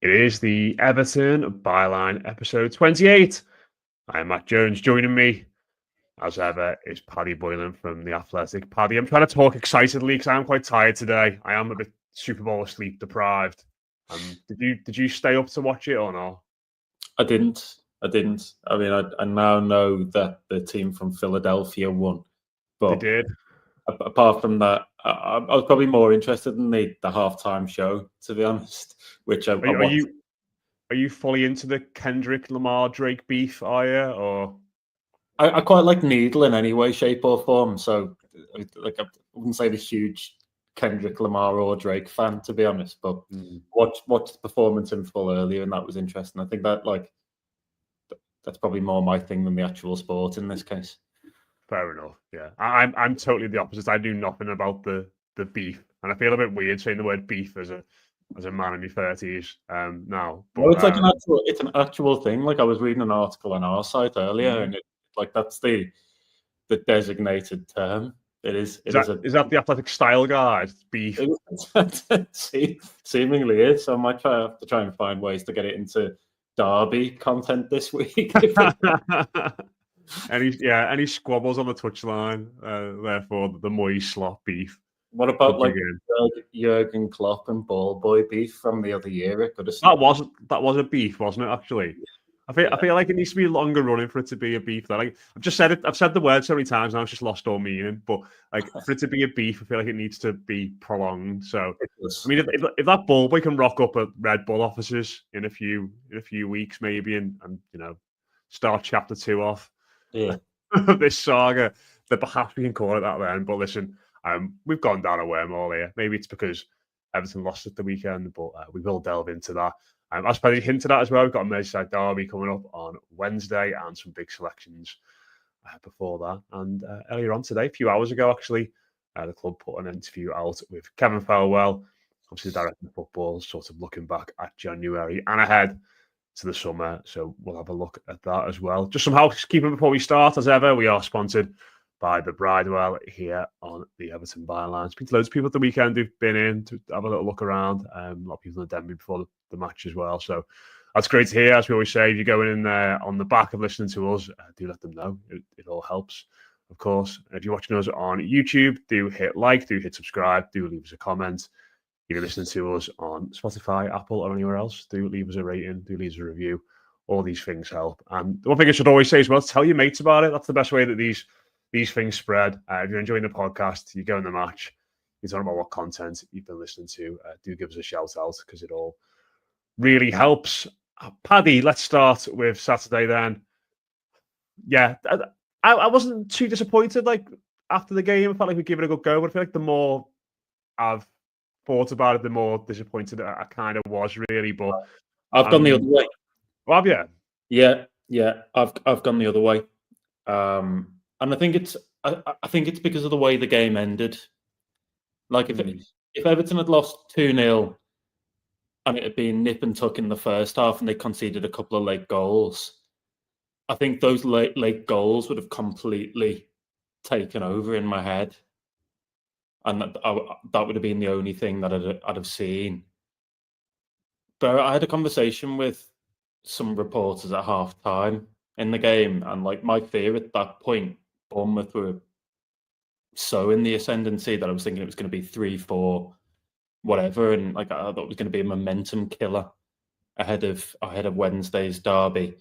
It is the Everton Byline episode 28. I am Matt Jones. Joining me, as ever, is Paddy Boylan from The Athletic. Paddy, I'm trying to talk excitedly because I'm quite tired today. I am a bit Super Bowl sleep deprived. Did you stay up to watch it or not? I didn't. I mean, I now know that the team from Philadelphia won. But They did. Apart from that, I was probably more interested in the halftime show, to be honest. Which I watched. Are you fully into the Kendrick Lamar Drake beef? Are you or? I quite like Needle in any way, shape, or form. So, like, I wouldn't say the huge Kendrick Lamar or Drake fan, to be honest. But watched the performance in full earlier, and that was interesting. I think that that's probably more my thing than the actual sport in this case. Fair enough. Yeah, I'm totally the opposite. I do nothing about the beef, and I feel a bit weird saying the word beef as a man in my 30s now. But well, it's an actual thing. Like, I was reading an article on our site earlier, and that's the designated term. Is that the Athletic Style Guide beef? Seemingly is. So I might have to try and find ways to get it into Derby content this week. Any squabbles on the touchline, therefore the Moyes slot beef. What about Jurgen Klopp and Ball Boy beef from the other year at Goodison? That was a beef, wasn't it? Actually, I feel like it needs to be longer running for it to be a beef. Like, I've just said it. I've said the word so many times now; it's just lost all meaning. But like, for it to be a beef, I feel like it needs to be prolonged. So, I mean, if that Ball Boy can rock up at Red Bull offices in a few weeks, maybe, and start chapter 2 off this saga, then perhaps we can call it that then. But listen, we've gone down a wormhole here. Maybe it's because Everton lost at the weekend, but we will delve into that. As Paddy hinted at as well, we've got a Merseyside derby coming up on Wednesday and some big selections before that. And earlier on today, a few hours ago actually, the club put an interview out with Kevin Felwell, obviously the director of football, sort of looking back at January and ahead to the summer. So we'll have a look at that as well. Just some housekeeping before we start. As ever, we are sponsored by the Bridewell here on the Everton Byline. Speak to loads of people at the weekend who've been in to have a little look around. A lot of people in Denby before the match as well. So that's great to hear. As we always say, if you're going in there on the back of listening to us, do let them know. It all helps, of course. And if you're watching us on YouTube, do hit like, do hit subscribe, do leave us a comment. If you're listening to us on Spotify, Apple, or anywhere else, do leave us a rating, do leave us a review. All these things help. And the one thing I should always say as well, tell your mates about it. That's the best way that these things spread. If you're enjoying the podcast, you go in the match, you're talking about what content you've been listening to, do give us a shout out because it all really helps. Paddy, let's start with Saturday then. Yeah, I wasn't too disappointed. Like, after the game, I felt like we'd give it a good go, but I feel like the more I've thought about it, the more disappointed I kind of was, really. But I've gone the other way. Well, have you? Yeah. I've gone the other way. And I think it's because of the way the game ended. Like, if Everton had lost 2-0 and it had been nip and tuck in the first half and they conceded a couple of late goals, I think those late goals would have completely taken over in my head. And that would have been the only thing that I'd have seen. But I had a conversation with some reporters at half-time in the game, and like, my fear at that point, Bournemouth were so in the ascendancy that I was thinking it was going to be 3-4, whatever, and like, I thought it was going to be a momentum killer ahead of Wednesday's derby.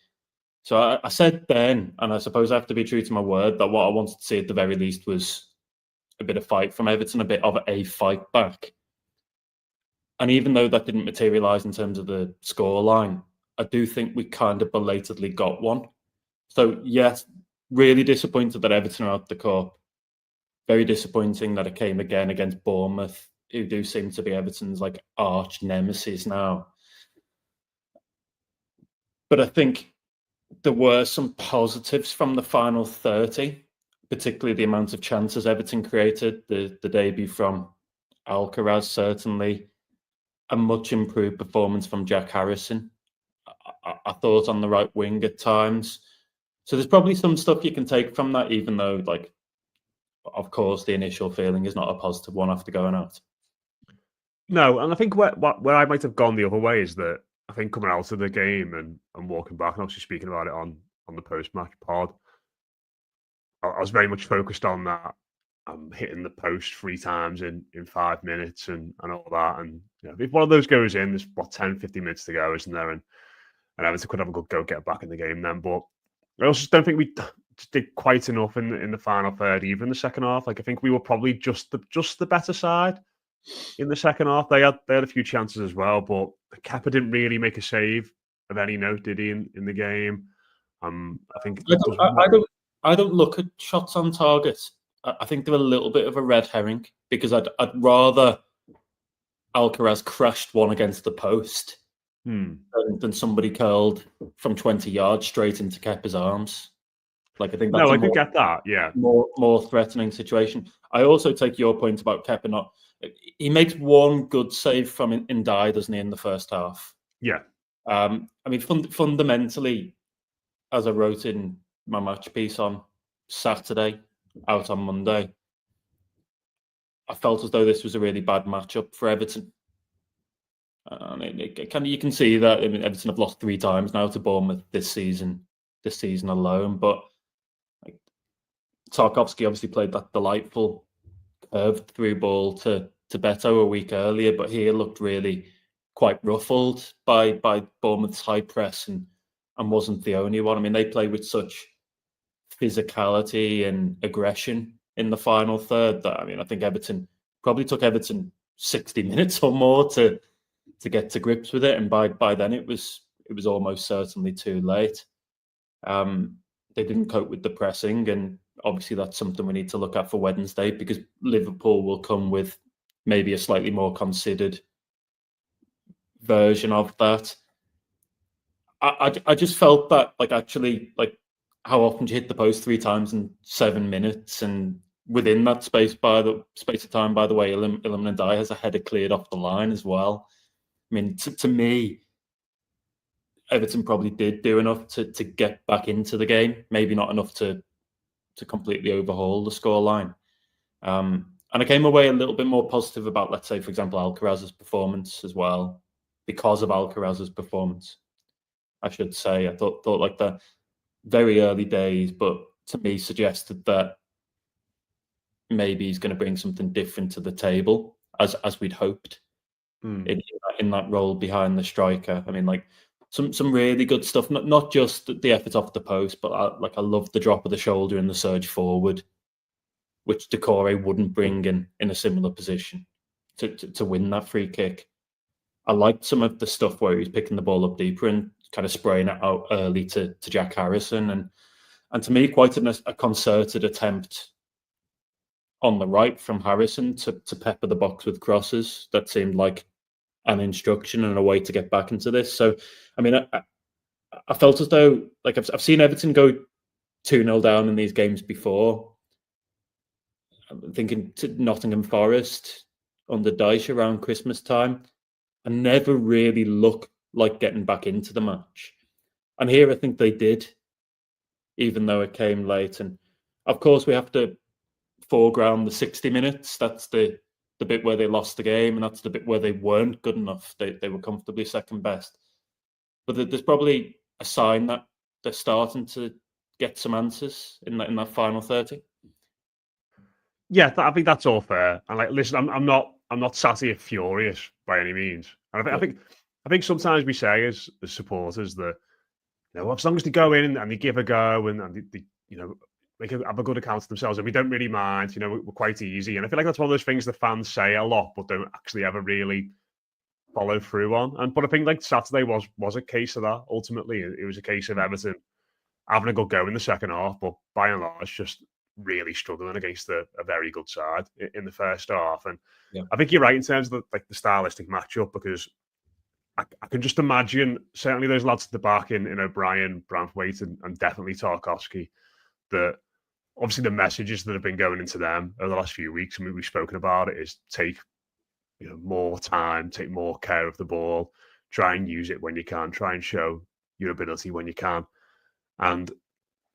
So I said then, and I suppose I have to be true to my word, that what I wanted to see at the very least was a bit of fight from Everton, a bit of a fight back. And even though that didn't materialise in terms of the scoreline, I do think we kind of belatedly got one. So yes, really disappointed that Everton are out the cup. Very disappointing that it came again against Bournemouth, who do seem to be Everton's like arch nemesis now. But I think there were some positives from the final 30, particularly the amount of chances Everton created, the debut from Alcaraz, certainly, a much improved performance from Jack Harrison. I thought on the right wing at times. So there's probably some stuff you can take from that, even though, like, of course, the initial feeling is not a positive one after going out. No, and I think where I might have gone the other way is that I think coming out of the game and walking back, and obviously speaking about it on the post-match pod, I was very much focused on that. I'm hitting the post 3 times in 5 minutes and all that. And if one of those goes in, there's 10, 15 minutes to go, isn't there? And Everton could have a good go, get back in the game then. But I also don't think we did quite enough in the final third, even in the second half. Like I think we were probably just the better side in the second half. They had a few chances as well, but Kepa didn't really make a save of any note, did he, in the game? I think I don't look at shots on target. I think they're a little bit of a red herring because I'd rather Alcaraz crashed one against the post than somebody curled from 20 yards straight into Kepa's arms. Like I think that's I could get that. Yeah, more threatening situation. I also take your point about Kepa not. He makes one good save from Ndai, doesn't he, in the first half? Yeah. I mean, fundamentally, as I wrote in my match piece on Saturday, out on Monday, I felt as though this was a really bad matchup for Everton. And you can see that. I mean, Everton have lost 3 times now to Bournemouth this season alone. But Tarkowski obviously played that delightful curved through ball to Beto a week earlier, but he looked really quite ruffled by Bournemouth's high press and wasn't the only one. I mean, they play with such physicality and aggression in the final third that, I mean, I think Everton probably took Everton 60 minutes or more to get to grips with it, and by then it was almost certainly too late. They didn't cope with the pressing, and obviously that's something we need to look at for Wednesday because Liverpool will come with maybe a slightly more considered version of that. I just felt that actually how often do you hit the post 3 times in 7 minutes, and within that space of time, by the way, Ilham Ndiaye has a header cleared off the line as well. I mean, to me, Everton probably did do enough to get back into the game, maybe not enough to completely overhaul the scoreline. And I came away a little bit more positive about, let's say, for example, Alcaraz's performance as well, because of Alcaraz's performance. I should say, I thought like the very early days, but to me suggested that maybe he's going to bring something different to the table, as we'd hoped in that role behind the striker. I mean, some really good stuff. Not just the effort off the post, but I love the drop of the shoulder and the surge forward, which Decore wouldn't bring in a similar position to win that free kick. I liked some of the stuff where he was picking the ball up deeper and kind of spraying it out early to Jack Harrison, and to me quite a concerted attempt on the right from Harrison to pepper the box with crosses. That seemed like an instruction and a way to get back into this. So, I mean, I felt as though I've seen Everton go 2-0 down in these games before. I'm thinking to Nottingham Forest under Dyche around Christmas time, and never really look like getting back into the match. And here I think they did, even though it came late. And of course we have to foreground the 60 minutes. That's the bit where they lost the game, and that's the bit where they weren't good enough. They were comfortably second best. But there's probably a sign that they're starting to get some answers in that final 30. Yeah, I think that's all fair. And listen, I'm not sat here furious by any means. And I think sometimes we say as supporters that as long as they go in and they give a go and they they can have a good account of themselves and we don't really mind, we're quite easy. And I feel like that's one of those things the fans say a lot but don't actually ever really follow through on. But I think Saturday was a case of that. Ultimately, it was a case of Everton having a good go in the second half, but by and large just really struggling against a very good side in the first half. And I think you're right in terms of the stylistic matchup, because I can just imagine certainly those lads at the back in O'Brien, Branthwaite, and definitely Tarkowski, that obviously the messages that have been going into them over the last few weeks, and we've spoken about it, is take more time, take more care of the ball, try and use it when you can, try and show your ability when you can. And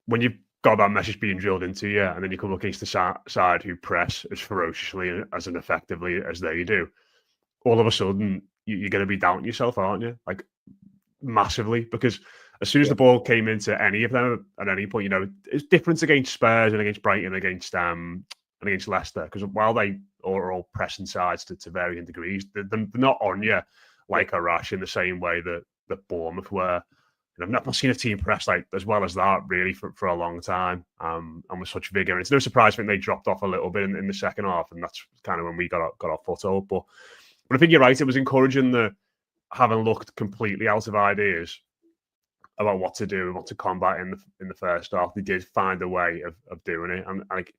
when you've got that message being drilled into you, and then you come up against the side who press as ferociously and as effectively as they do, all of a sudden you're going to be doubting yourself, aren't you? massively, because as soon as the ball came into any of them at any point, it's different against Spurs and against Brighton and against Leicester, because while they are all pressing sides to varying degrees, they're not on you like a rash in the same way that Bournemouth were. I've not seen a team press like as well as that really for a long time, and with such vigor. And it's no surprise I think they dropped off a little bit in the second half, and that's kind of when we got our foothold. But I think you're right. It was encouraging that, having looked completely out of ideas about what to do and what to combat in the first half, they did find a way of doing it. And like,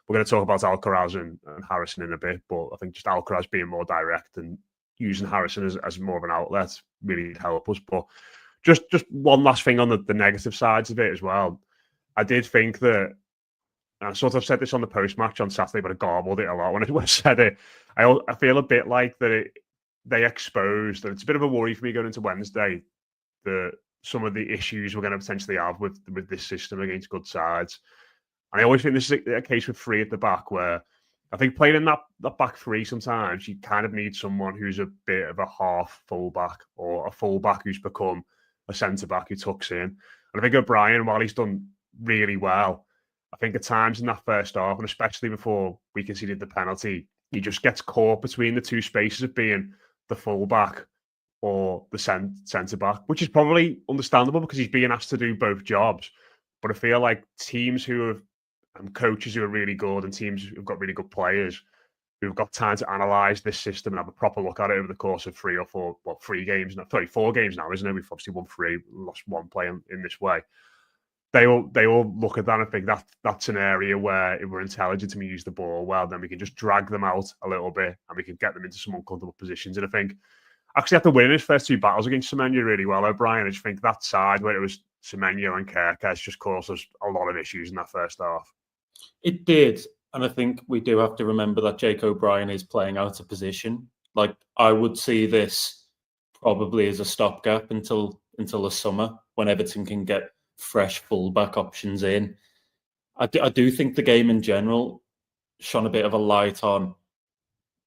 we're going to talk about Alcaraz and Harrison in a bit, but I think just Alcaraz being more direct and using Harrison as more of an outlet really helped us. But just one last thing on the negative sides of it as well. I did think that, and I sort of said this on the post-match on Saturday, but I garbled it a lot when I said it. I feel a bit like that they exposed, and it's a bit of a worry for me going into Wednesday, that some of the issues we're going to potentially have with this system against good sides. And I always think this is a case with three at the back, where I think playing in that back three, sometimes you kind of need someone who's a bit of a half fullback, or a fullback who's become a centre-back who tucks in. And I think O'Brien, while he's done really well, I think at times in that first half, and especially before we conceded the penalty, he just gets caught between the two spaces of being the fullback or the centre-back, which is probably understandable because he's being asked to do both jobs. But I feel like teams who have, and coaches who are really good, and teams who've got really good players who've got time to analyse this system and have a proper look at it over the course of 4 games now, isn't it? We've obviously won 3, lost 1 play in this way. They all look at that and think that's an area where if we're intelligent and we use the ball well, then we can just drag them out a little bit and we can get them into some uncomfortable positions. And I think actually after winning his first 2 battles against Semenyo really well, O'Brien, I just think that side where it was Semenyo and Kerkez just caused us a lot of issues in that first half. It did. And I think we do have to remember that Jake O'Brien is playing out of position. Like, I would see this probably as a stopgap until the summer, when Everton can get fresh fullback options in. I do think the game in general shone a bit of a light on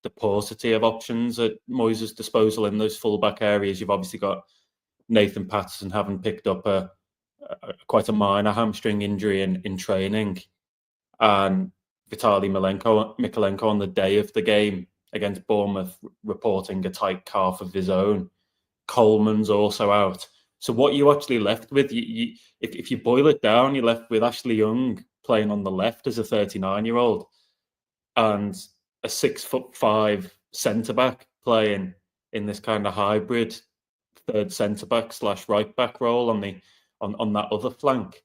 the paucity of options at Moyes' disposal in those fullback areas. You've obviously got Nathan Patterson having picked up quite a minor hamstring injury in training, and Vitaly Mikalenko on the day of the game against Bournemouth reporting a tight calf of his own. Coleman's also out. So what you actually left with, if you boil it down, you're left with Ashley Young playing on the left as a 39-year-old and a 6'5" centre-back playing in this kind of hybrid third centre-back / right-back role on that other flank.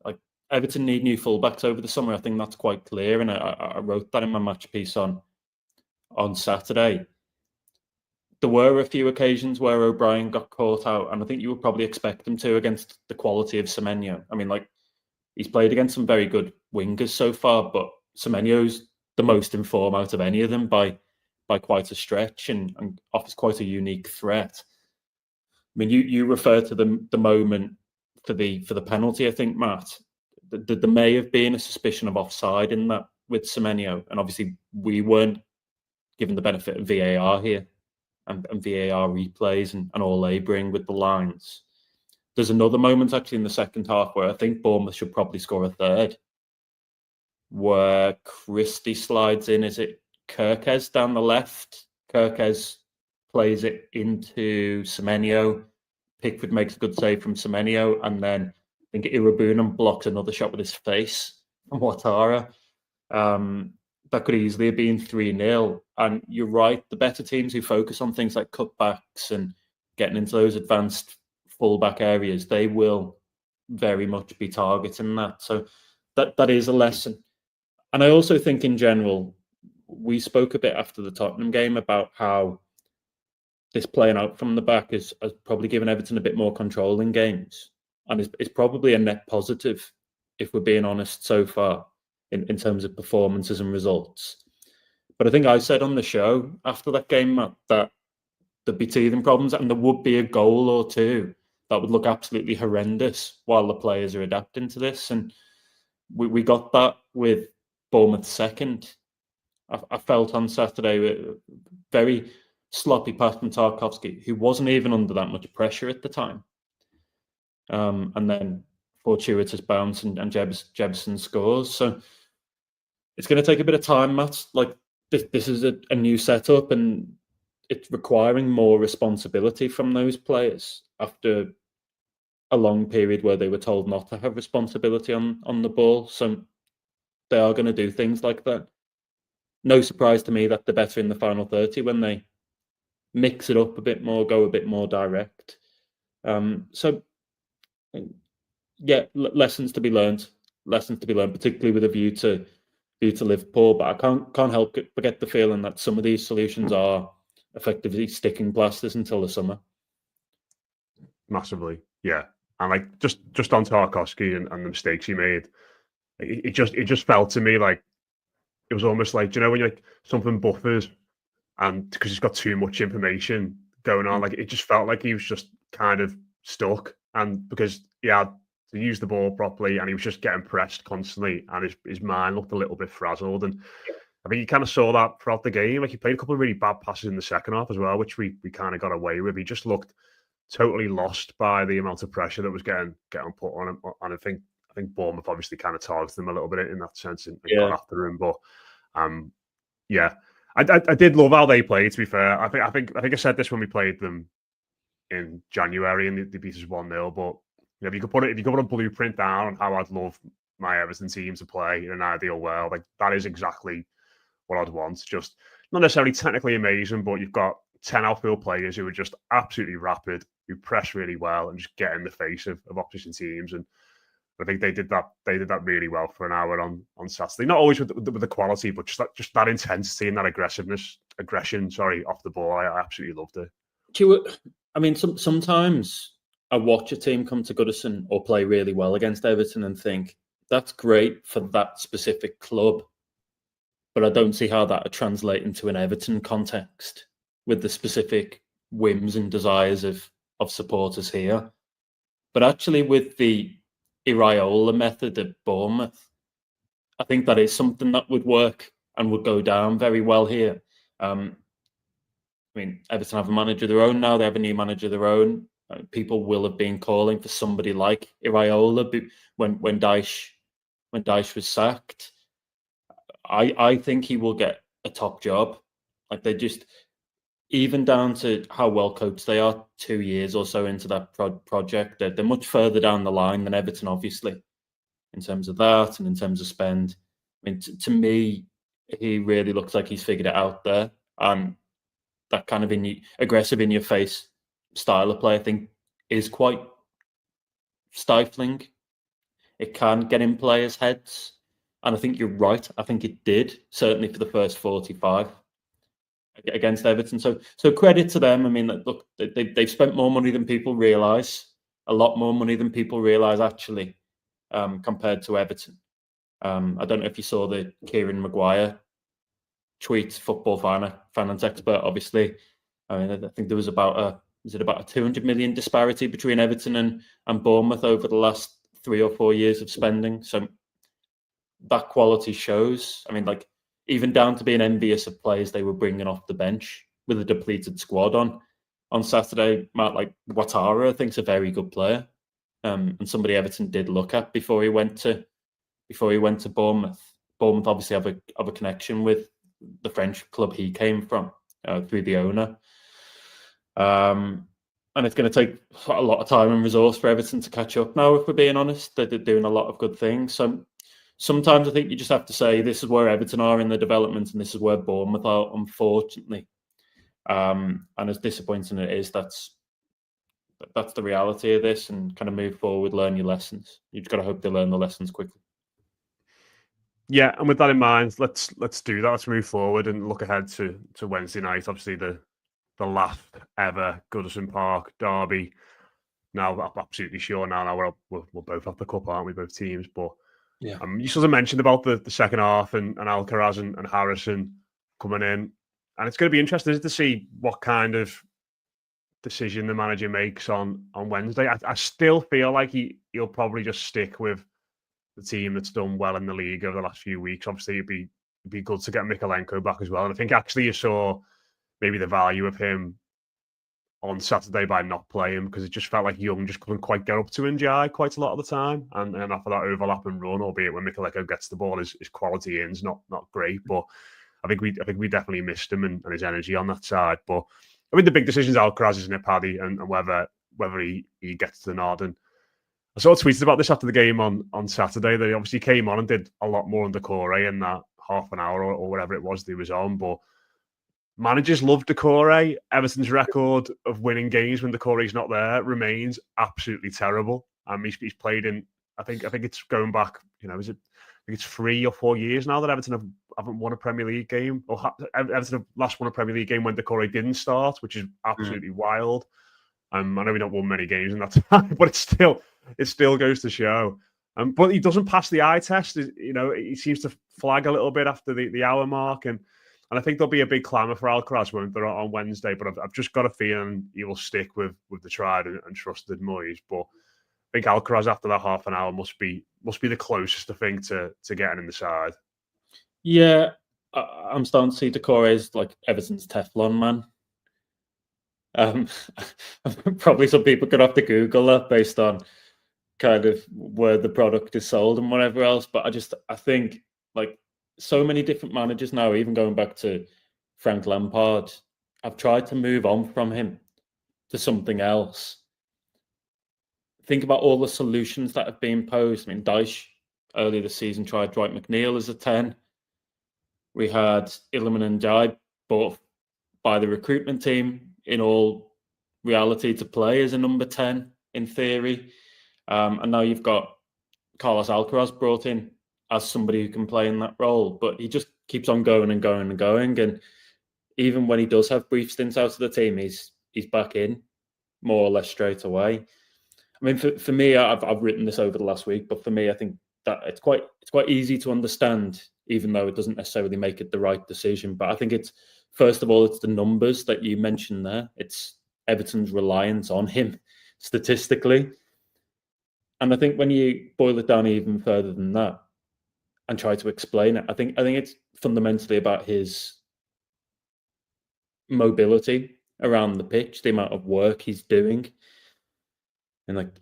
Like, Everton need new fullbacks over the summer. I think that's quite clear, and I wrote that in my match piece on Saturday. There were a few occasions where O'Brien got caught out, and I think you would probably expect him to against the quality of Semenyo. I mean, like, he's played against some very good wingers so far, but Semenyo's the most in form out of any of them by quite a stretch, and offers quite a unique threat. I mean, you refer to the moment for the penalty, I think, Matt. There may have been a suspicion of offside in that with Semenyo, and obviously we weren't given the benefit of VAR here and VAR replays and all they bring with the lines. There's another moment actually in the second half where I think Bournemouth should probably score a third, where Christie slides in. Is it Kerkez down the left? Kerkez plays it into Semenyo. Pickford makes a good save from Semenyo, and then I think Irabunam blocks another shot with his face from Ouattara. That could easily have been 3-0. And you're right, the better teams who focus on things like cutbacks and getting into those advanced fullback areas, they will very much be targeting that. So that is a lesson. And I also think in general, we spoke a bit after the Tottenham game about how this playing out from the back has probably given Everton a bit more control in games. And it's probably a net positive, if we're being honest, so far in terms of performances and results. But I think I said on the show after that game, Matt, that there'd be teething problems and there would be a goal or two that would look absolutely horrendous while the players are adapting to this. And we got that with Bournemouth second. I felt on Saturday very, sloppy pass from Tarkowski, who wasn't even under that much pressure at the time. And then fortuitous bounce and Jebson scores. So it's going to take a bit of time, Matt. Like this is a new setup, and it's requiring more responsibility from those players after a long period where they were told not to have responsibility on the ball. So they are going to do things like that. No surprise to me that they're better in the final 30 when they mix it up a bit more, go a bit more direct. So, yeah, lessons to be learned, particularly with a view to Liverpool. But I can't help but get the feeling that some of these solutions are effectively sticking plasters until the summer. Massively, yeah. And like just on Tarkowski and the mistakes he made, it just felt to me like it was almost like, you know, when like something buffers and because he's got too much information going on, like it just felt like he was just kind of stuck, and because he had to use the ball properly and he was just getting pressed constantly, and his mind looked a little bit frazzled. And I think you kind of saw that throughout the game. Like he played a couple of really bad passes in the second half as well, which we kind of got away with. He just looked totally lost by the amount of pressure that was getting put on him. And I think Bournemouth obviously kind of targeted him a little bit in that sense and got after him. But yeah, I did love how they played. To be fair, I think I said this when we played them in January and they beat us 1-0. But you know, if you could put a blueprint down on how I'd love my Everton team to play in an ideal world, like that is exactly what I'd want. Just not necessarily technically amazing, but you've got 10 outfield players who are just absolutely rapid, who press really well and just get in the face of opposition teams. And I think they did that. They did that really well for an hour on Saturday. Not always with the quality, but just that intensity and that aggression. Off the ball. I absolutely loved it. I mean, sometimes I watch a team come to Goodison or play really well against Everton and think that's great for that specific club, but I don't see how that would translate into an Everton context with the specific whims and desires of supporters here. But actually, with the Iraola method at Bournemouth, I think that is something that would work and would go down very well here. I mean, Everton have a manager of their own now. They have a new manager of their own. People will have been calling for somebody like Iraola when Dyche was sacked. I think he will get a top job. Like they just, even down to how well coached they are 2 years or so into that project, they're much further down the line than Everton, obviously, in terms of that and in terms of spend. I mean, to me, he really looks like he's figured it out there. And that kind of aggressive in your face style of play, I think, is quite stifling. It can get in players' heads. And I think you're right. I think it did, certainly for the first 45 against Everton. So credit to them. I mean, look, they've spent more money than people realise, a lot more money than people realise, actually, compared to Everton. I don't know if you saw the Kieran Maguire tweet, football finance expert, obviously. I mean, I think there was about a 200 million disparity between Everton and Bournemouth over the last 3 or 4 years of spending. So that quality shows. I mean, like, even down to being envious of players they were bringing off the bench with a depleted squad on Saturday. Matt, like Ouattara, I think, is a very good player, and somebody Everton did look at before he went to Bournemouth. Bournemouth obviously have a connection with the French club he came from through the owner, and it's going to take a lot of time and resource for Everton to catch up now. If we're being honest, they're doing a lot of good things. So sometimes I think you just have to say this is where Everton are in the development and this is where Bournemouth are, unfortunately. And as disappointing it is, that's the reality of this, and kind of move forward, learn your lessons. You've got to hope they learn the lessons quickly. Yeah, and with that in mind, let's do that. Let's move forward and look ahead to Wednesday night. Obviously, the last ever Goodison Park derby. Now, I'm absolutely sure now we'll both have the cup, aren't we? Both teams, but yeah. You sort of mentioned about the second half and Alcaraz and Harrison coming in, and it's going to be interesting to see what kind of decision the manager makes on Wednesday. I still feel like he'll probably just stick with the team that's done well in the league over the last few weeks. Obviously, it'd be good to get Mikalenko back as well. And I think actually you saw maybe the value of him on Saturday by not playing, because it just felt like Young just couldn't quite get up to Ndiaye quite a lot of the time, and after that overlap and run, albeit when Mikel gets the ball, his quality is not great, but I think we definitely missed him and his energy on that side. But I mean, the big decision is Alcaraz, isn't it, Paddy, and whether he gets to the nod. And I sort of tweeted about this after the game on Saturday, that he obviously came on and did a lot more under Corey in that half an hour or whatever it was that he was on, but managers love Decore. Everton's record of winning games when Decore's not there remains absolutely terrible. He's played in, I think it's going back, I think it's 3 or 4 years now that Everton haven't won a Premier League game, or Everton have last won a Premier League game when Decore didn't start, which is absolutely wild. I know we don't won many games in that time, but it still goes to show. But he doesn't pass the eye test. He seems to flag a little bit after the hour mark, and I think there'll be a big clamour for Alcaraz when they're on Wednesday. But I've just got a feeling he will stick with the tried and trusted Moyes. But I think Alcaraz after that half an hour must be the closest, I think, to getting in the side. Yeah, I'm starting to see Decore as like Everton's Teflon man. Probably some people could have to Google that based on kind of where the product is sold and whatever else. But I think like so many different managers now, even going back to Frank Lampard, have tried to move on from him to something else. Think about all the solutions that have been posed. I mean, Dyche earlier this season tried Dwight McNeil as a 10. We had Iliman Ndiaye bought by the recruitment team in all reality to play as a number 10 in theory. And now you've got Carlos Alcaraz brought in as somebody who can play in that role, but he just keeps on going and going and going. And even when he does have brief stints out of the team, he's back in more or less straight away. I mean, for me, I've written this over the last week, but for me, I think that it's quite easy to understand, even though it doesn't necessarily make it the right decision. But I think it's, first of all, it's the numbers that you mentioned there. It's Everton's reliance on him statistically. And I think when you boil it down even further than that and try to explain it, I think it's fundamentally about his mobility around the pitch, the amount of work he's doing. And like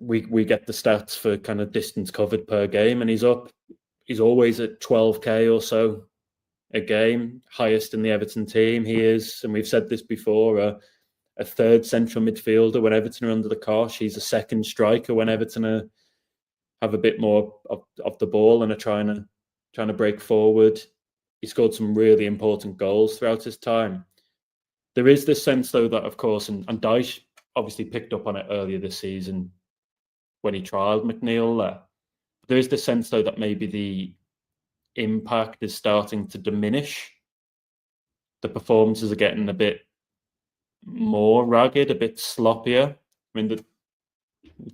we get the stats for kind of distance covered per game, and he's always at 12k or so a game, highest in the Everton team. He is, and we've said this before, a third central midfielder when Everton are under the cosh. He's a second striker when Everton have a bit more of the ball and are trying to break forward. He scored some really important goals throughout his time. There is this sense, though, that, of course, and Dyche obviously picked up on it earlier this season when he trialled McNeil there. There is this sense, though, that maybe the impact is starting to diminish. The performances are getting a bit more ragged, a bit sloppier. I mean,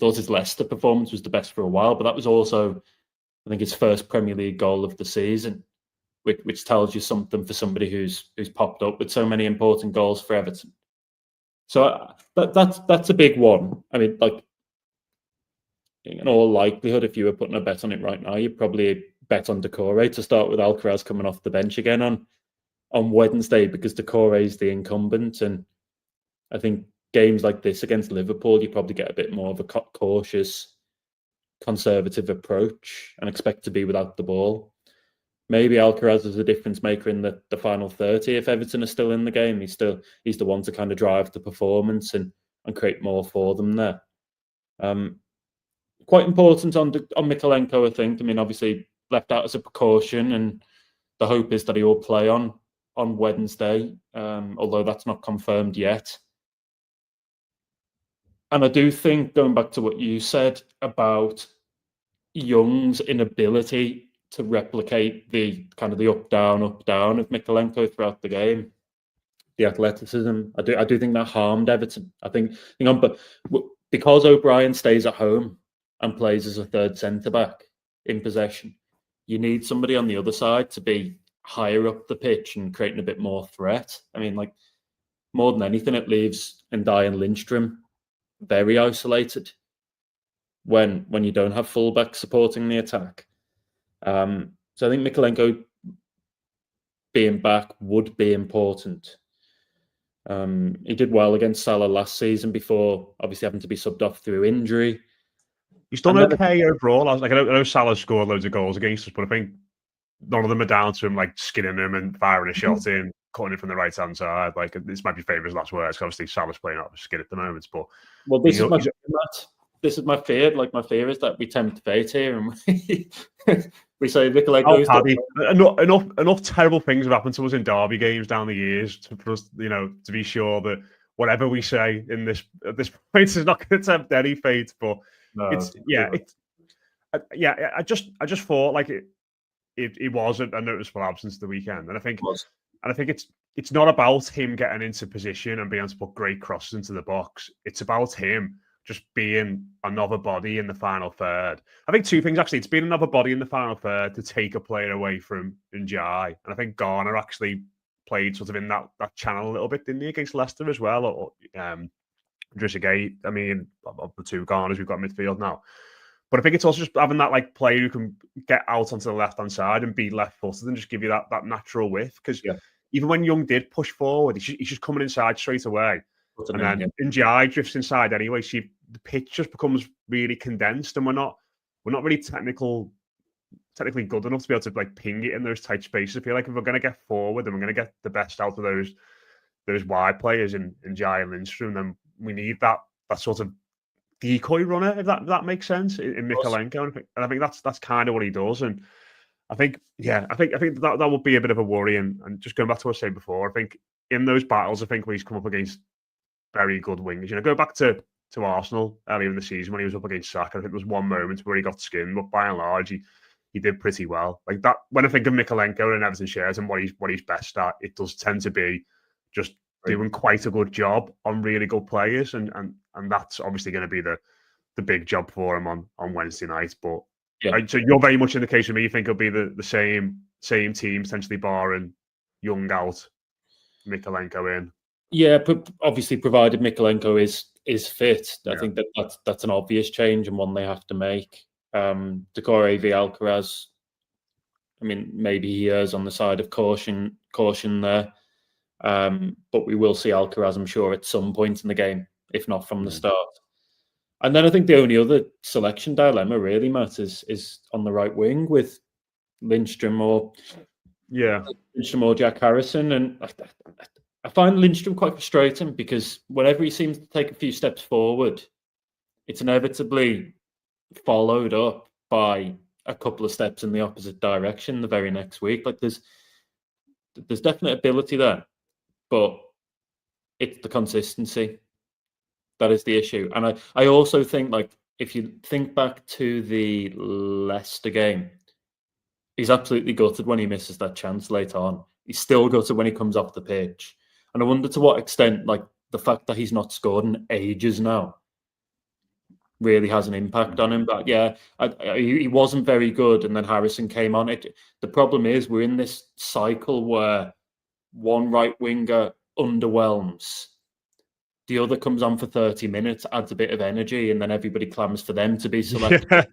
his Leicester performance was the best for a while, but that was also, I think, his first Premier League goal of the season, which tells you something for somebody who's popped up with so many important goals for Everton. So that's a big one. I mean, like, in all likelihood, if you were putting a bet on it right now, you'd probably bet on Decore to start with Alcaraz coming off the bench again on Wednesday, because Decore is the incumbent. And I think games like this against Liverpool, you probably get a bit more of a cautious, conservative approach and expect to be without the ball. Maybe Alcaraz is a difference maker in the final 30. If Everton are still in the game, he's the one to kind of drive the performance and create more for them there. Quite important on Mykolenko, I think. I mean, obviously left out as a precaution, and the hope is that he will play on Wednesday, although that's not confirmed yet. And I do think, going back to what you said about Young's inability to replicate the kind of the up down of Mykolenko throughout the game, the athleticism, I do think that harmed Everton. I think, but because O'Brien stays at home and plays as a third centre back in possession, you need somebody on the other side to be higher up the pitch and creating a bit more threat. I mean, like, more than anything, it leaves Ndiaye and Lindstrom very isolated when you don't have fullbacks supporting the attack. So I think Mykolenko being back would be important. He did well against Salah last season before obviously having to be subbed off through injury. He's done okay overall. I know Salah scored loads of goals against us, but I think none of them are down to him like skinning him and firing a shot in, cutting it from the right hand side. Like, this might be favourite's last words. Obviously, Salah's playing out of skin at the moment, but this is my fear. Like, my fear is that we tempt fate here and we say Paddy. Enough terrible things have happened to us in derby games down the years for us, to be sure that whatever we say in this at this point is not going to tempt any fate. But I just thought like it was a noticeable absence the weekend, and I think it's not about him getting into position and being able to put great crosses into the box. It's about him just being another body in the final third. I think two things, actually. It's been another body in the final third to take a player away from Njai. And I think Garner actually played sort of in that channel a little bit, didn't he, against Leicester as well? Or Gay. I mean, of the two Garners, we've got midfield now. But I think it's also just having that like player who can get out onto the left-hand side and be left-footed and just give you that natural width. Because even when Young did push forward, he's just coming inside straight away. And then Njai drifts inside anyway. So the pitch just becomes really condensed, and we're not really technically good enough to be able to like ping it in those tight spaces. I feel like if we're going to get forward and we're going to get the best out of those wide players in Njai and Lindstrom, then we need that sort of decoy runner, if that makes sense, in Mykolenko. And I think that's kind of what he does. And I think that would be a bit of a worry. And just going back to what I said before, I think in those battles, I think when he's come up against very good wingers, go back to Arsenal earlier in the season when he was up against Saka. I think there was one moment where he got skinned, but by and large, he did pretty well. Like that, when I think of Mykolenko and Everton shares and what he's best at, it does tend to be just doing quite a good job on really good players, and that's obviously going to be the big job for him on Wednesday night. But so you're very much in the case of me. You think it'll be the same team, potentially barring Young out, Mykolenko in. Yeah, but obviously, provided Mykolenko is fit, I think that's an obvious change and one they have to make. Decore v Alcaraz, I mean, maybe he errs on the side of caution there, but we will see Alcaraz, I'm sure, at some point in the game, if not from the start. And then I think the only other selection dilemma, really, Matt, is on the right wing with Lindstrom or Jack Harrison, and I find Lindstrom quite frustrating because whenever he seems to take a few steps forward, it's inevitably followed up by a couple of steps in the opposite direction the very next week. Like there's definite ability there, but it's the consistency that is the issue. And I also think, like, if you think back to the Leicester game, he's absolutely gutted when he misses that chance late on. He's still gutted when he comes off the pitch. And I wonder to what extent, like, the fact that he's not scored in ages now really has an impact on him. But he wasn't very good, and then Harrison came on. The problem is we're in this cycle where one right winger underwhelms, the other comes on for 30 minutes, adds a bit of energy, and then everybody clamours for them to be selected.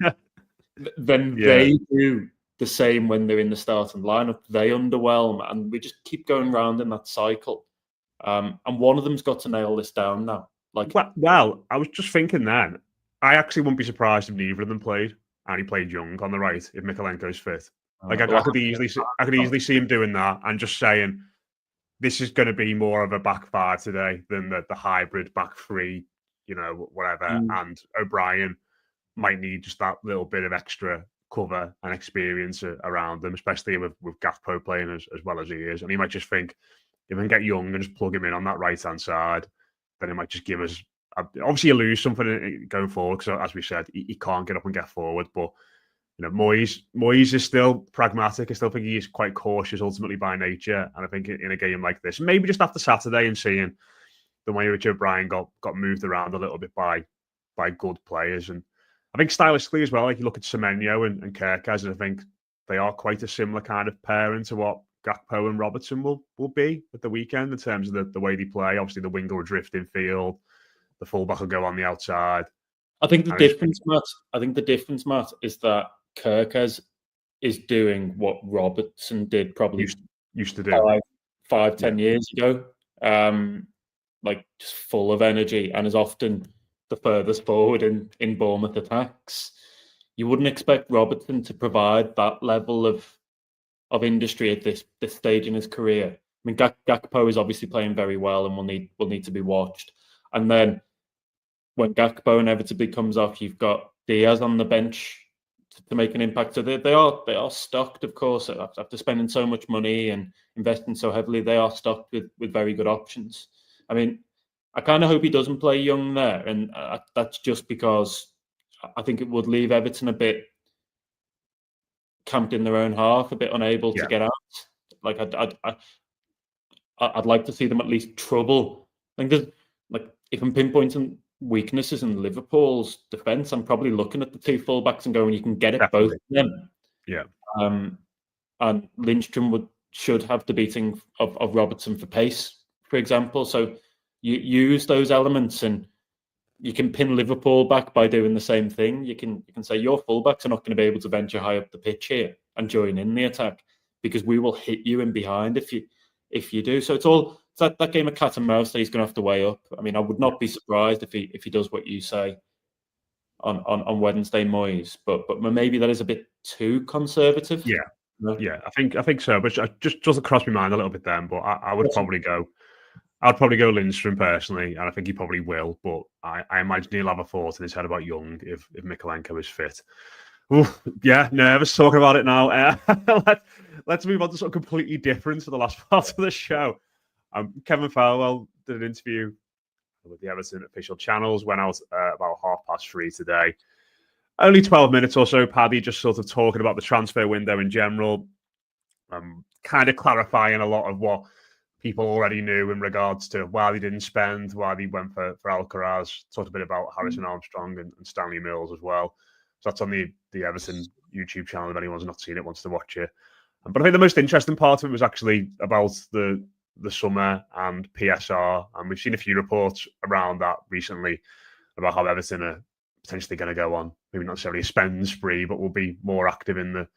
They do the same when they're in the starting lineup. They underwhelm, and we just keep going round in that cycle. And one of them's got to nail this down now. Like, well, I was just thinking then, I actually wouldn't be surprised if neither of them played, and he played Young on the right if Mykolenko's fit. Like, I could easily see him doing that and just saying, this is going to be more of a back five today than the hybrid back three, whatever. And O'Brien might need just that little bit of extra cover and experience around them, especially with Gakpo playing as well as he is. And he might just think, if we can get Young and just plug him in on that right-hand side, then it might just give us... Obviously, you lose something going forward, because, as we said, he can't get up and get forward. But, Moyes is still pragmatic. I still think he is quite cautious, ultimately, by nature. And I think in a game like this, maybe just after Saturday and seeing the way Richard O'Brien got moved around a little bit by good players. And I think stylistically as well, like you look at Semenyo and Kerkez, and I think they are quite a similar kind of pairing to what Gakpo and Robertson will be at the weekend in terms of the way they play. Obviously, the winger will drift in field, the fullback will go on the outside. I think the difference, Matt, is that Kerkez is doing what Robertson did probably used to do 5-10 years ago. like just full of energy and is often the furthest forward in Bournemouth attacks. You wouldn't expect Robertson to provide that level of industry at this stage in his career. I mean, Gakpo is obviously playing very well and will need to be watched. And then when Gakpo inevitably comes off, you've got Diaz on the bench to make an impact. So they are stocked, of course, after spending so much money and investing so heavily. They are stocked with very good options. I mean, I kind of hope he doesn't play Young there, and that's just because I think it would leave Everton a bit camped in their own half, a bit unable to get out. Like I'd like to see them at least trouble. I think there's, like, if I'm pinpointing weaknesses in Liverpool's defence, I'm probably looking at the two fullbacks and going, you can get it both of them. Yeah. And Lindstrom should have the beating of Robertson for pace, for example. So you use those elements, and you can pin Liverpool back by doing the same thing. You can say your fullbacks are not going to be able to venture high up the pitch here and join in the attack, because we will hit you in behind if you do. So it's that game of cat and mouse that he's going to have to weigh up. I mean, I would not be surprised if he does what you say on Wednesday, Moyes, but maybe that is a bit too conservative. Yeah, I think so. But just doesn't cross my mind a little bit then. But I would probably go. I'd probably go Lindstrom personally, and I think he probably will. But I imagine he'll have a thought in his head about Young if Mykolenko is fit. Ooh, yeah, nervous talking about it now. Let's move on to something completely different for the last part of the show. Kevin Farwell did an interview with the Everton official channels, went out about 3:30 today. Only 12 minutes or so, Paddy, just sort of talking about the transfer window in general, kind of clarifying a lot of what people already knew in regards to why they didn't spend, why they went for Alcaraz. Talked a bit about Harrison Armstrong and Stanley Mills as well. So that's on the Everton YouTube channel. If anyone's not seen it, wants to watch it. But I think the most interesting part of it was actually about the summer and PSR. And we've seen a few reports around that recently about how Everton are potentially going to go on, maybe not necessarily a spend spree, but will be more active in the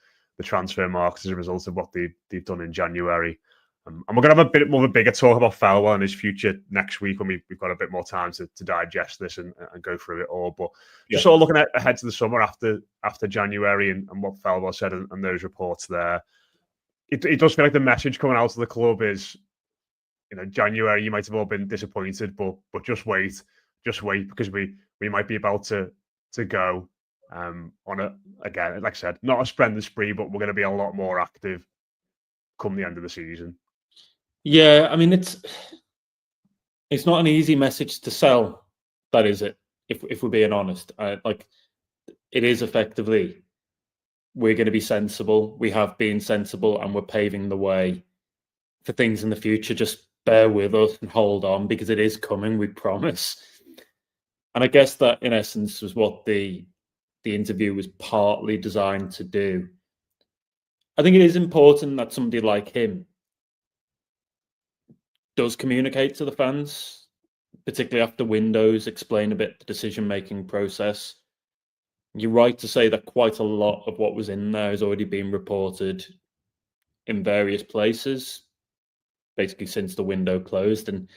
transfer market as a result of what they've done in January. And we're going to have a bit more of a bigger talk about Farwell and his future next week when we've got a bit more time to digest this and go through it all. But just sort of looking ahead to the summer after January and what Farwell said and those reports there, it does feel like the message coming out of the club is, January, you might have all been disappointed, but just wait because we might be about to go on again, like I said, not a spend the spree, but we're going to be a lot more active come the end of the season. Yeah, I mean, it's not an easy message to sell, that is it, if we're being honest. Like, it is effectively, we're going to be sensible, we have been sensible, and we're paving the way for things in the future. Just bear with us and hold on, because it is coming, we promise. And I guess that, in essence, was what the interview was partly designed to do. I think it is important that somebody like him does communicate to the fans, particularly after windows, explain a bit the decision-making process. You're right to say that quite a lot of what was in there has already been reported in various places, basically since the window closed, and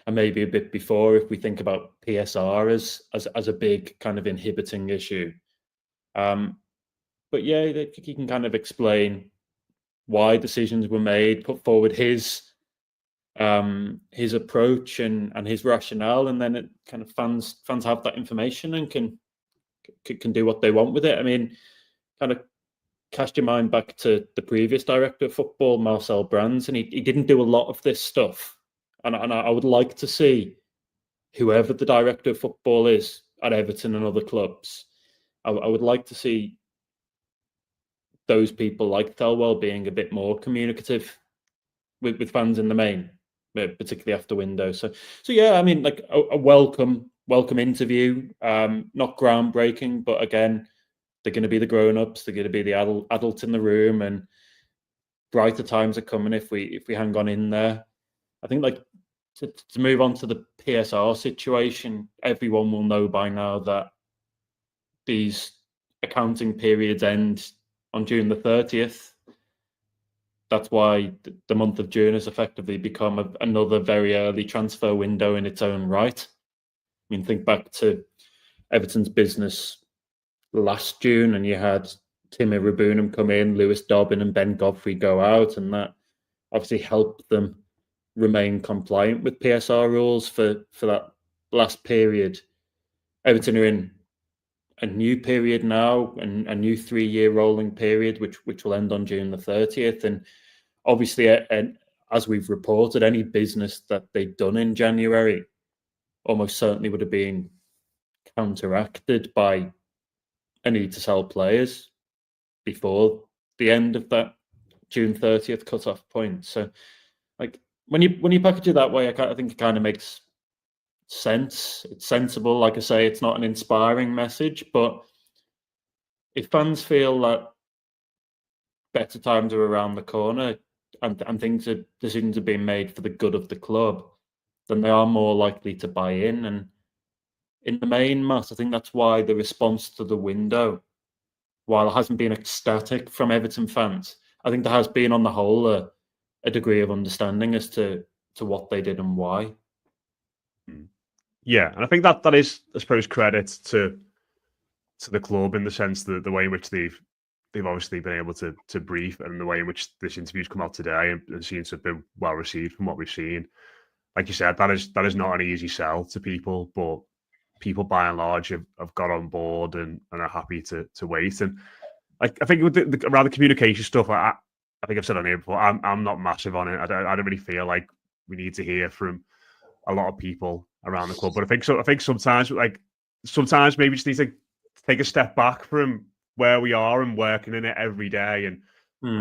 maybe a bit before, if we think about PSR as a big kind of inhibiting issue. But yeah, he can kind of explain why decisions were made, put forward his approach and his rationale, and then it kind of fans have that information and can do what they want with it. I mean, kind of cast your mind back to the previous director of football, Marcel Brands, and he didn't do a lot of this stuff. And I would like to see whoever the director of football is at Everton and other clubs, I would like to see those people like Thelwell being a bit more communicative with fans in the main, particularly after windows. So yeah, I mean, like a welcome interview, not groundbreaking, but again, they're going to be the grown-ups, they're going to be the adult in the room, and brighter times are coming if we hang on in there. I think, like, to move on to the PSR situation, everyone will know by now that these accounting periods end on June the 30th. that's why the month of June has effectively become another very early transfer window in its own right. I mean, think back to Everton's business last June, and you had Timmy Rabunum come in, Lewis Dobbin and Ben Godfrey go out, and that obviously helped them remain compliant with PSR rules for that last period. Everton are in a new period now, and a new 3-year rolling period, which will end on June the 30th. And obviously, and as we've reported, any business that they'd done in January almost certainly would have been counteracted by a need to sell players before the end of that June 30th cut-off point. So, like, when you package it that way, I think it kind of makes sense. It's sensible. Like I say, it's not an inspiring message, but if fans feel that better times are around the corner and decisions are being made for the good of the club, then they are more likely to buy in. And in the main, Matt, I think that's why the response to the window, while it hasn't been ecstatic from Everton fans, I think there has been, on the whole, a degree of understanding as to what they did and why. Yeah, and I think that is, I suppose, credit to the club in the sense that the way in which they've obviously been able to brief, and the way in which this interview's come out today and seems to have been well received from what we've seen. Like you said, that is not an easy sell to people, but people by and large have got on board and are happy to wait. And like, I think with around the communication stuff, I think I've said on here before, I'm not massive on it. I don't really feel like we need to hear from a lot of people around the club. But I think sometimes maybe we just need to take a step back from where we are and working in it every day, and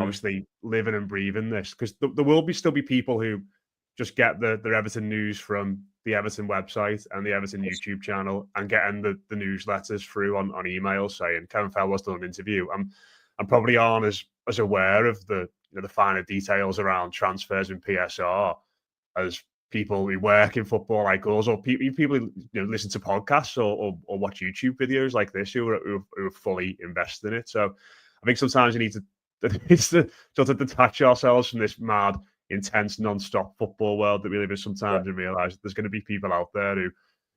obviously living and breathing this, because there will still be people who just get the Everton news from the Everton website and the Everton YouTube channel, and getting the newsletters through on email saying Kevin Felwell's done an interview. I'm probably aren't as aware of the finer details around transfers and PSR as people who work in football like us, or people who listen to podcasts or watch YouTube videos like this who are fully invested in it. So I think sometimes you need to sort of detach ourselves from this mad, intense, non-stop football world that we live in sometimes, and realise there's going to be people out there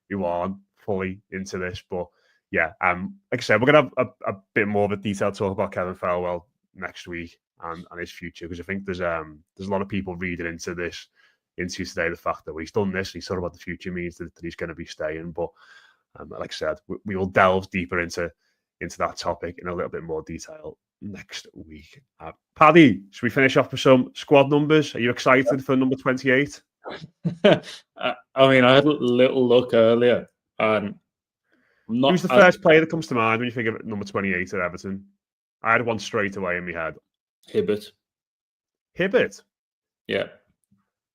who aren't fully into this. But yeah, like I said, we're going to have a bit more of a detailed talk about Kevin Felwell next week and his future, because I think there's a lot of people reading into today the fact that he's done this, he's thought about the future means that he's going to be staying. But like I said, we will delve deeper into that topic in a little bit more detail next week. Paddy, should we finish off with some squad numbers? Are you excited for number 28? I mean, I had a little look earlier, and who's the first player that comes to mind when you think of number 28 at Everton? I had one straight away in my head. Hibbert. Yeah.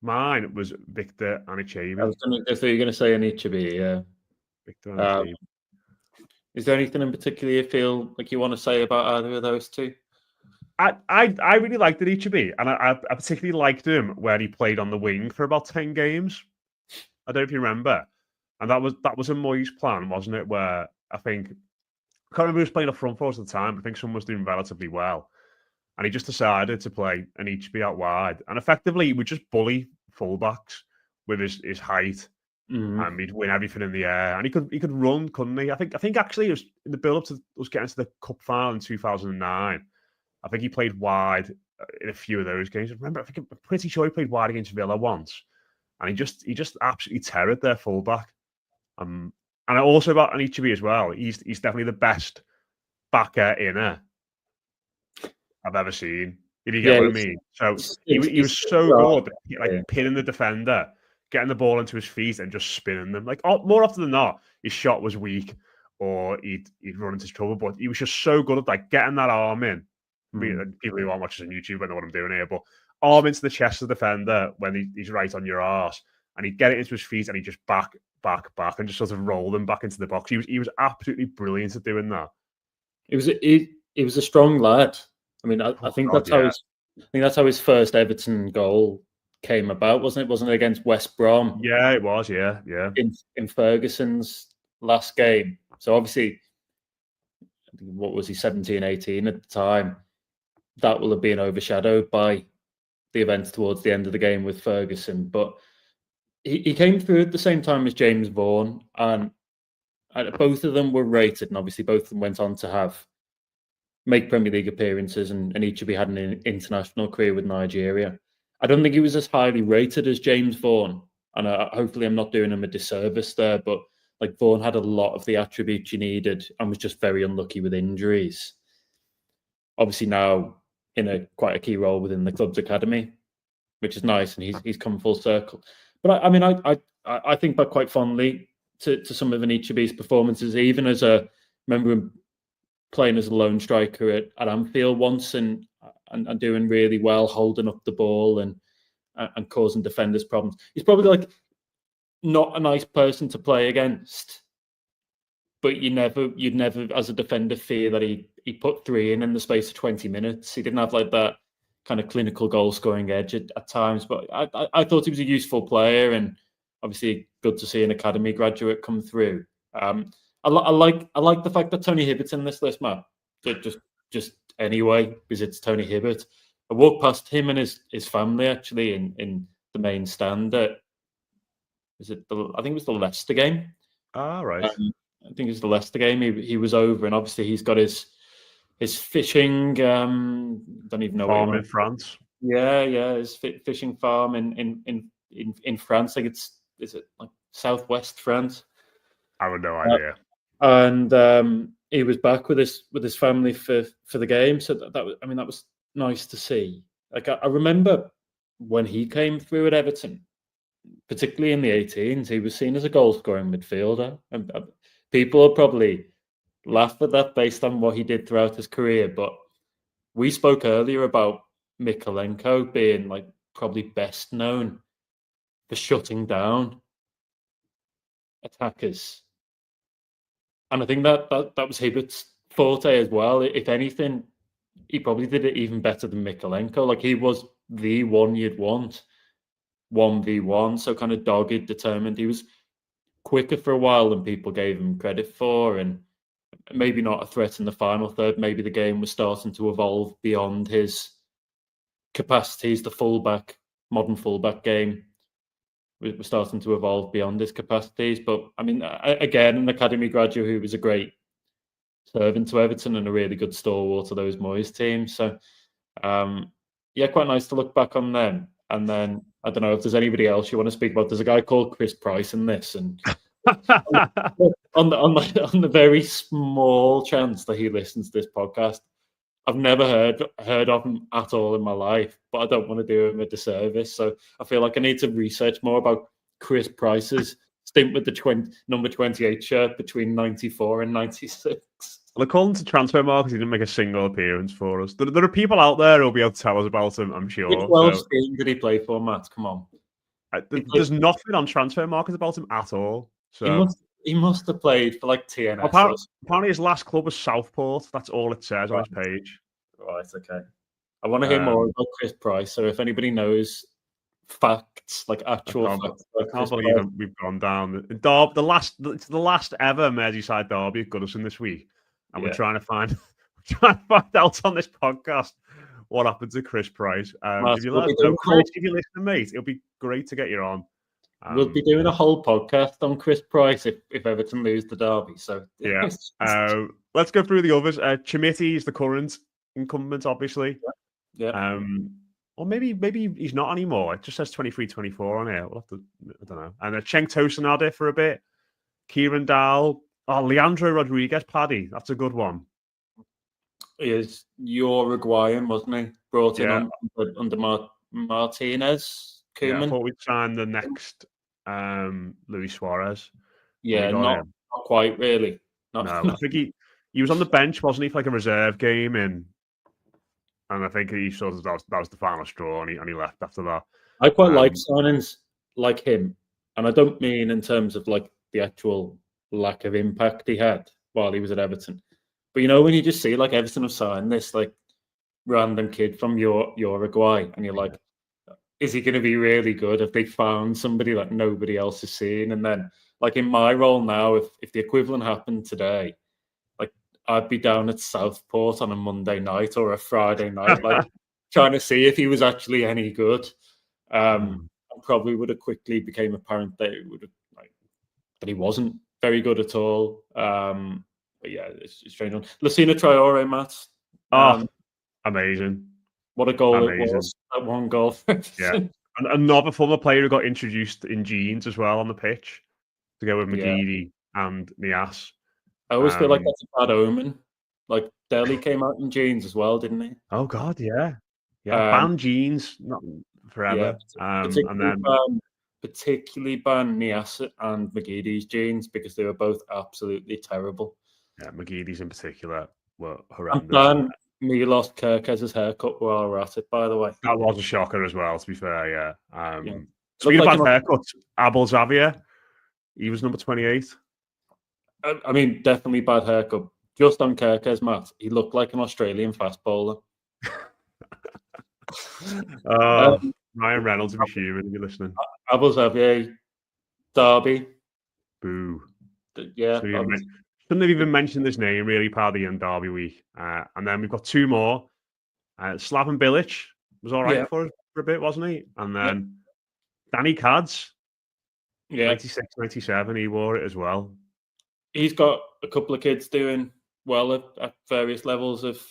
Mine was Victor Anichebe. I thought you were going to say Anichebe, yeah. Victor Anichebe. Is there anything in particular you feel like you want to say about either of those two? I really liked Anichebe, and I particularly liked him when he played on the wing for about 10 games. I don't know if you remember. And that was a Moyes plan, wasn't it? Where I can't remember who was playing up front for us at the time, but I think someone was doing relatively well. And he just decided to play Anichebe out wide. And effectively, he would just bully fullbacks with his height. And he'd win everything in the air. And he could run, couldn't he? I think actually it was in the build-up to us getting to the Cup final in 2009. I think he played wide in a few of those games. I'm pretty sure he played wide against Villa once. And he just absolutely terrored their fullback. And also about Anichebe as well, he's definitely the best backer inner I've ever seen, if you get what I mean. So he was so good, like pinning the defender, getting the ball into his feet and just spinning them. Like more often than not, his shot was weak or he'd run into trouble, but he was just so good at like getting that arm in. People who aren't watching on YouTube, I know what I'm doing here, but arm into the chest of the defender when he's right on your arse, and he'd get it into his feet and he'd just back and just sort of roll them back into the box. He was absolutely brilliant at doing that. He was a strong lad. I mean, I think that's how his first Everton goal came about, wasn't it? Wasn't it against West Brom? Yeah, it was. Yeah. In Ferguson's last game. So obviously, what was he, 17, 18 at the time? That will have been overshadowed by the events towards the end of the game with Ferguson, but he came through at the same time as James Vaughan, and both of them were rated, and obviously both of them went on to make Premier League appearances, and each of them had an international career with Nigeria. I don't think he was as highly rated as James Vaughan, and hopefully I'm not doing him a disservice there, but like Vaughan had a lot of the attributes you needed and was just very unlucky with injuries. Obviously now in quite a key role within the club's academy, which is nice, and he's come full circle. But I think back quite fondly to some of Anichebe's performances, even as remember him playing as a lone striker at Anfield once and doing really well, holding up the ball and causing defenders problems. He's probably like not a nice person to play against, but you'd never as a defender fear that he put 3 in the space of 20 minutes. He didn't have like that kind of clinical goal scoring edge at times, but I thought he was a useful player, and obviously good to see an academy graduate come through. I like the fact that Tony Hibbert's in this list, Matt. Just anyway, because it's Tony Hibbert. I walked past him and his family actually in the main stand at, I think it was the Leicester game. Ah, right. I think it was the Leicester game. He was over, and obviously he's got his fishing. Don't even know farm in France. Yeah, his fishing farm in France. Like is it like southwest France? I have no idea. And he was back with his family for the game, so that was nice to see. Like I remember when he came through at Everton, particularly in the 18s, he was seen as a goal-scoring midfielder, and people will probably laugh at that based on what he did throughout his career. But we spoke earlier about Mykolenko being like probably best known for shutting down attackers. And I think that was Hibbert's forte as well. If anything, he probably did it even better than Mykolenko. Like he was the one you'd want, 1v1, so kind of dogged, determined. He was quicker for a while than people gave him credit for, and maybe not a threat in the final third. Maybe the game was starting to evolve beyond his capacities. The modern fullback game was starting to evolve beyond his capacities. But I mean, again, an academy graduate who was a great servant to Everton and a really good stalwart to those Moyes teams. So, quite nice to look back on them. And then I don't know if there's anybody else you want to speak about. There's a guy called Chris Price in this, and on the very small chance that he listens to this podcast, I've never heard of him at all in my life, but I don't want to do him a disservice. So I feel like I need to research more about Chris Price's stint with the number 28 shirt between 94 and 96. Well, according to transfer markets, he didn't make a single appearance for us. There are people out there who'll be able to tell us about him, I'm sure. Which Welsh team did he play for, Matt? Come on. There's nothing on transfer markets about him at all. So he must have played for like TNS. Apparently his last club was Southport. That's all it says on his page. Right, okay. I want to hear more about Chris Price. So if anybody knows facts, like actual facts. I can't believe we've gone down. The last ever Merseyside derby at Goodison this week. And we're trying to find out on this podcast what happened to Chris Price. If you listen, mate, it'll be great to get you on. We'll be doing a whole podcast on Chris Price if Everton lose the derby. So yeah, let's go through the others. Chimiti is the current incumbent, obviously. Yeah. Or maybe he's not anymore. It just says 23-24 on here. We'll have to, I don't know. And Cenk Tosunade for a bit. Kieran Dahl. Oh, Leandro Rodriguez, Paddy. That's a good one. He is Uruguayan, wasn't he? Brought in under Martinez. Koeman. Yeah, I thought we'd sign the next Luis Suarez. Yeah, not quite really. I think he was on the bench, wasn't he, for like a reserve game, and I think he sort of that was the final straw, and he left after that. I quite like signings like him, and I don't mean in terms of like the actual lack of impact he had while he was at Everton, but you know when you just see like Everton have signed this like random kid from Uruguay, and you're like, is he going to be really good? If they found somebody like nobody else is seeing, and then like in my role now, if the equivalent happened today, like I'd be down at Southport on a Monday night or a Friday night, like trying to see if he was actually any good. Probably would have quickly became apparent that it would have that he wasn't very good at all. But yeah, it's strange one. Lucina Traore, Matt. Amazing. What a goal it was. That one goal. Yeah. And another former player who got introduced in jeans as well on the pitch to go with McGeady and Nias. I always feel like that's a bad omen. Like Dele came out in jeans as well, didn't he? Oh God, yeah. Ban jeans, not forever. Particularly ban Nias and McGeady's jeans because they were both absolutely terrible. Yeah, McGeady's in particular were horrendous. And Milos Kerkez's haircut while we're at it, by the way. That was a shocker as well, to be fair, yeah. Speaking of bad haircuts, Abel Xavier, he was number 28. I mean, definitely bad haircut. Just on Kerkez, Matt, he looked like an Australian fast bowler. Ryan Reynolds, if you're human, if you're listening. Abel Xavier, Derby. Boo. Yeah. Shouldn't have even mentioned this name, really, Paddy and Derby week. And then we've got two more. Slaven Bilic was all right for a bit, wasn't he? And then Danny Cads, 96, 97, he wore it as well. He's got a couple of kids doing well at various levels of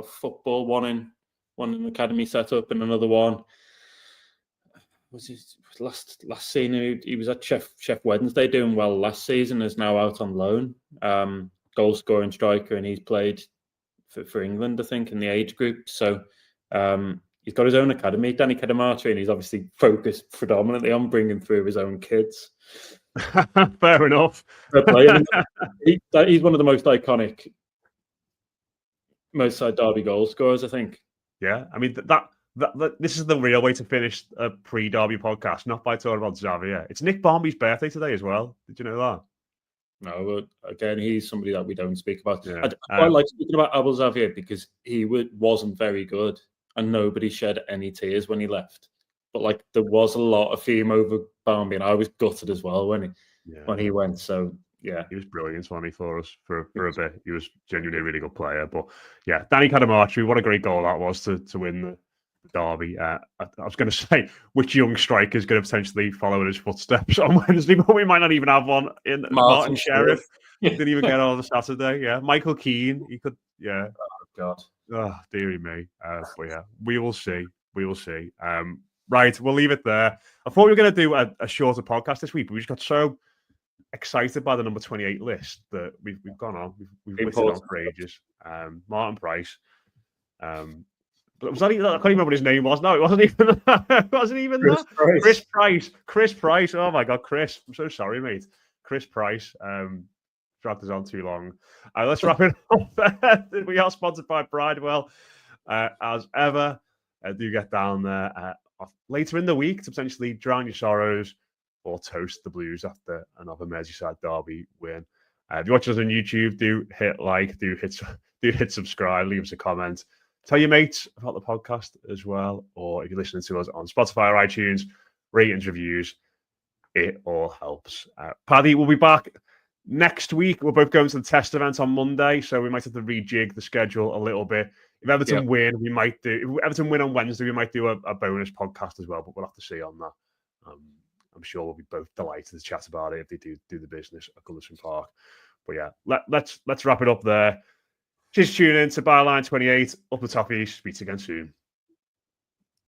football. One in academy setup and another one. Was his last season? He was at Chef Wednesday doing well last season. Is now out on loan. Goal scoring striker, and he's played for England, I think, in the age group. So he's got his own academy, Danny Cadamartri, and he's obviously focused predominantly on bringing through his own kids. Fair enough. He's one of the most iconic Merseyside derby goal scorers, I think. Yeah, I mean that this is the real way to finish a pre-derby podcast, not by talking about Xavier. It's Nick Barmby's birthday today as well. Did you know that? No, again, he's somebody that we don't speak about. Yeah. I quite like speaking about Abel Xavier because he wasn't very good, and nobody shed any tears when he left. But like there was a lot of theme over Barmby, and I was gutted as well when he went. So yeah, he was brilliant, wasn't he, for us for a bit. He was genuinely a really good player. But yeah, Danny Cadamartri, what a great goal that was to win the derby. I was going to say which young striker is going to potentially follow in his footsteps on Wednesday, but we might not even have one in Martin Sheriff. Didn't even get on the Saturday. Yeah, Michael Keane, he could. Yeah. Oh God. Oh dearie me. But yeah, we will see. We will see. Right, we'll leave it there. I thought we were going to do a shorter podcast this week, but we just got so excited by the number 28 list that we've gone on. We've listed on for ages. Martin Price. But was that even, I can't even remember what his name was. No, it wasn't even that. It wasn't even that. Chris Price. Chris Price. Oh my God, Chris. I'm so sorry, mate. Chris Price. Dragged us on too long. Let's wrap it up. We are sponsored by Bridewell. As ever, do get down there later in the week to potentially drown your sorrows or toast the Blues after another Merseyside derby win. If you're watching us on YouTube, do hit like, do hit subscribe, leave us a comment. Tell your mates about the podcast as well, or if you're listening to us on Spotify or iTunes, ratings, reviews, it all helps. Paddy will be back next week. We're both going to the test event on Monday, so we might have to rejig the schedule a little bit. If Everton win, we might do. If Everton win on Wednesday, we might do a bonus podcast as well, but we'll have to see on that. I'm sure we'll be both delighted to chat about it if they do the business at Goodison Park. But yeah, let's wrap it up there. Just tune in to Byline 28 up the top east. Speak again soon.